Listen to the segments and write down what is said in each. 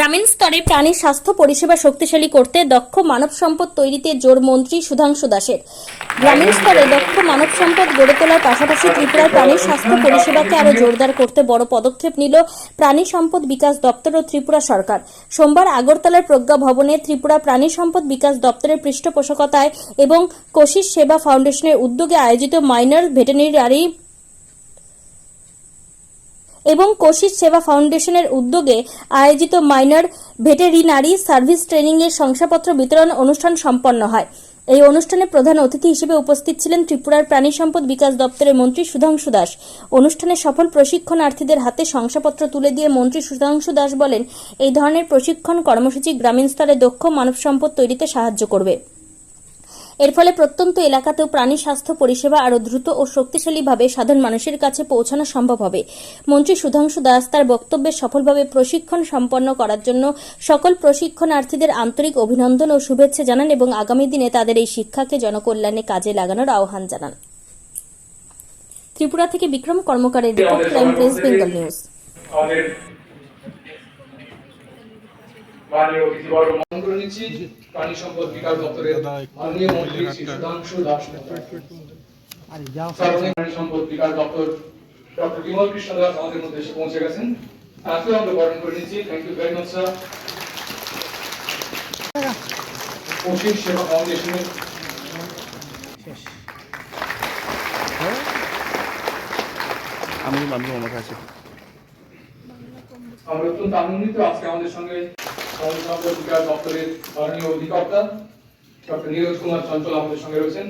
গ্রামীণ স্তরে প্রাণী স্বাস্থ্য পরিষেবা শক্তিশালী করতে দক্ষ মানব সম্পদ তৈরিতে জোর মন্ত্রী সুধাংশু দাসের। গ্রামীণ স্তরে দক্ষ মানব সম্পদ গড়ে তোলার পাশাপাশি ত্রিপুরার প্রাণী স্বাস্থ্য পরিষেবাকে আরও জোরদার করতে বড় পদক্ষেপ নিল প্রাণী সম্পদ বিকাশ দপ্তর ও ত্রিপুরা সরকার। সোমবার আগরতলার প্রজ্ঞা ভবনে ত্রিপুরা প্রাণী সম্পদ বিকাশ দপ্তরের পৃষ্ঠপোষকতায় এবং কোশিশ সেবা ফাউন্ডেশনের উদ্যোগে আয়োজিত মাইনর ভেটেরিনারি সার্ভিস ট্রেনিং এর শংসাপত্র বিতরণ অনুষ্ঠান সম্পন্ন হয়। এই অনুষ্ঠানে প্রধান অতিথি হিসেবে উপস্থিত ছিলেন ত্রিপুরার প্রাণী সম্পদ বিকাশ দপ্তরের মন্ত্রী সুধাংশু দাস। অনুষ্ঠানে সফল প্রশিক্ষণার্থীদের হাতে শংসাপত্র তুলে দিয়ে মন্ত্রী সুধাংশু দাস বলেন, এই ধরনের প্রশিক্ষণ কর্মসূচি গ্রামীণ স্তরে দক্ষ মানব সম্পদ তৈরিতে সাহায্য করবে। এর ফলে প্রত্যন্ত এলাকাতেও প্রাণী স্বাস্থ্য পরিষেবা আরও দ্রুত ও শক্তিশালীভাবে সাধারণ মানুষের কাছে পৌঁছানো সম্ভব হবে। মন্ত্রী সুধাংশু দাস তার বক্তব্যে সফলভাবে প্রশিক্ষণ সম্পন্ন করার জন্য সকল প্রশিক্ষণার্থীদের আন্তরিক অভিনন্দন ও শুভেচ্ছা জানান এবং আগামী দিনে তাদের এই শিক্ষাকে জনকল্যাণে কাজে লাগানোর আহ্বান জানান। ত্রিপুরা থেকে বিক্রম কর্মকারের report, crime press, Bengal news. প্রাণী সম্পদ বিকাশ দপ্তরের মাননীয় মন্ত্রী সুধাংশু দাস, প্রাণী সম্পদ বিকাশ দপ্তর ডক্টর বিমল কৃষ্ণ দাস আমাদের মধ্যে এসে পৌঁছে গেছেন। তাকেও আমরা বরণ করে নিচ্ছি। Thank you very much sir. Koshish Seva ফাউন্ডেশনের আমরা অত্যন্ত আনন্দিত আজকে আমাদের সঙ্গে প্রাণী সম্পদ বিকাশ দপ্তরের মাননীয় অধিকর্তা ডক্টর নীরজ কুমার চঞ্চল আমাদের সঙ্গে রয়েছেন।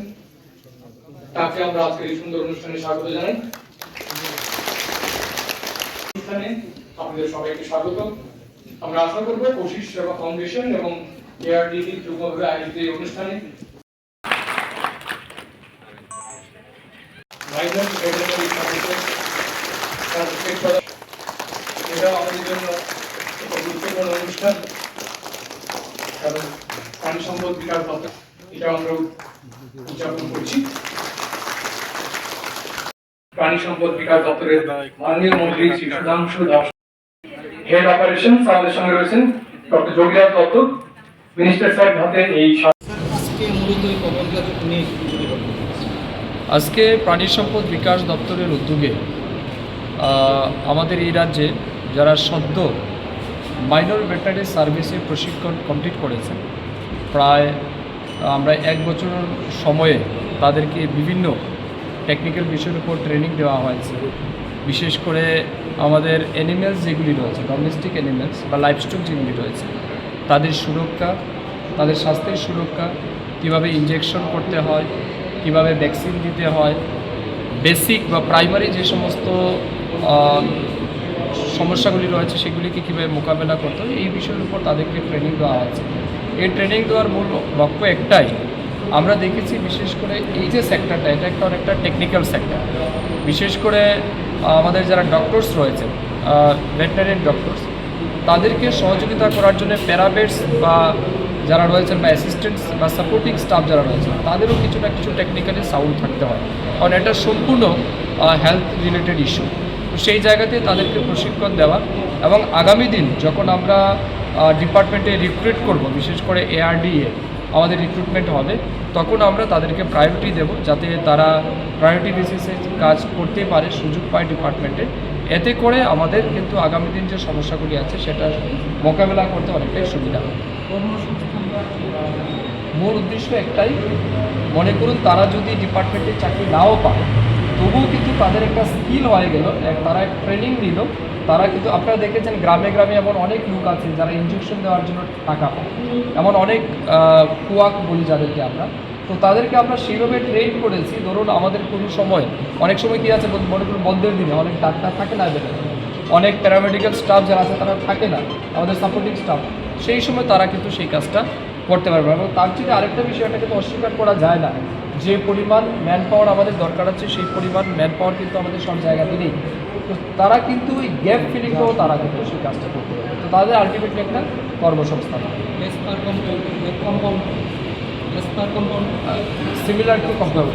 তাকে আমরা আজকের এই সুন্দর অনুষ্ঠানে স্বাগত জানাই। আপনাদের সবাইকে স্বাগত। আমরা আশা করব কোশিশ সেবা ফাউন্ডেশন এবং এআরডিডি যুগ্মভাবে আয়োজিত এই অনুষ্ঠানে এটা আমাদের জন্য একটা গুরুত্বপূর্ণ অনুষ্ঠান, কারণ প্রাণী সম্পদ বিকাশ দপ্তর এটা আমরা উদযাপন করছি। প্রাণী সম্পদ বিকাশ দপ্তরের মাননীয় মন্ত্রী শ্রী সুধাংশু দাস, হেড অপারেশন আমাদের সঙ্গে রয়েছেন doctor Yogiraj Dutta, minister sir হাতে এই আজকে প্রাণী সম্পদ বিকাশ দপ্তরের উদ্যোগে আমাদের এই রাজ্যে যারা সদ্য মাইনর ভেটেরিনারি সার্ভিসের প্রশিক্ষণ কমপ্লিট করেছেন, প্রায় আমরা 1 বছর সময়ে তাদেরকে বিভিন্ন টেকনিক্যাল বিষয়ের উপর ট্রেনিং দেওয়া হয়েছে। বিশেষ করে আমাদের অ্যানিমেলস যেগুলি রয়েছে, ডোমেস্টিক অ্যানিমেলস বা লাইভস্টক যেগুলি রয়েছে, তাদের সুরক্ষা, তাদের স্বাস্থ্যের সুরক্ষা, কীভাবে ইনজেকশন করতে হয়, কিভাবে ভ্যাকসিন দিতে হয়, বেসিক বা প্রাইমারি যে সমস্ত সমস্যাগুলি রয়েছে সেগুলিকে কীভাবে মোকাবেলা করতে হয়, এই বিষয়ের উপর তাদেরকে ট্রেনিং দেওয়া হয়েছে। এই ট্রেনিং দেওয়ার মূল লক্ষ্য একটাই, আমরা দেখেছি বিশেষ করে এই যে সেক্টরটা, এটা একটা অনেকটা টেকনিক্যাল সেক্টর। বিশেষ করে আমাদের যারা ডক্টরস রয়েছেন, ভেটেরিনারি ডক্টরস, তাদেরকে সহযোগিতা করার জন্য প্যারামেডিক্স বা যারা রয়েছেন বা অ্যাসিস্ট্যান্টস বা সাপোর্টিং স্টাফ যারা রয়েছেন, তাদেরও কিছু না কিছু টেকনিক্যালি সাউন্ড থাকতে হয়, কারণ এটা সম্পূর্ণ হেলথ রিলেটেড ইস্যু। তো সেই জায়গাতে তাদেরকে প্রশিক্ষণ দেওয়া এবং আগামী দিন যখন আমরা ডিপার্টমেন্টে রিক্রুট করব, বিশেষ করে এআরডিএ আমাদের রিক্রুটমেন্ট হবে, তখন আমরা তাদেরকে প্রায়োরিটি দেব, যাতে তারা প্রায়োরিটি বেসিসে কাজ করতে পারে, সুযোগ পায় ডিপার্টমেন্টে। এতে করে আমাদের কিন্তু আগামী দিন যে সমস্যাগুলি আছে সেটা মোকাবেলা করতে অনেকটাই সুবিধা হবে। মূল উদ্দেশ্য একটাই, মনে করুন তারা যদি ডিপার্টমেন্টের চাকরি নাও পায়, তবুও কিন্তু তাদের একটা স্কিল হয়ে গেল, তারা ট্রেনিং নিল, তারা কিন্তু আপনারা দেখেছেন গ্রামে গ্রামে এমন অনেক লোক আছে যারা ইনজেকশন দেওয়ার জন্য টাকা পায়, এমন অনেক কুয়াক বলি যাদেরকে আমরা, তো তাদেরকে আমরা সেইভাবে ট্রেন করেছি। ধরুন আমাদের কোনো সময়, অনেক সময় কী আছে, মনে করুন বন্ধের দিনে অনেক ডাক্তার থাকে না, অনেক প্যারামেডিক্যাল স্টাফ যারা আছে তারা থাকে না, আমাদের সাপোর্টিং স্টাফ, সেই সময় তারা কিন্তু সেই কাজটা করতে পারবে। এবং তার থেকে আরেকটা বিষয়, এটা কিন্তু অস্বীকার করা যায় না, যে পরিমাণ ম্যান পাওয়ার আমাদের দরকার আছে, সেই পরিমাণ ম্যান পাওয়ার কিন্তু আমাদের সব জায়গাতে নেই। তো তারা কিন্তু ওই গ্যাপ ফিলিংটাও তারা কিন্তু সেই কাজটা করতে পারবে। তো তাদের আলটিমেটলি একটা কর্মসংস্থান, সিমিলার টু কম্পাউন্ড।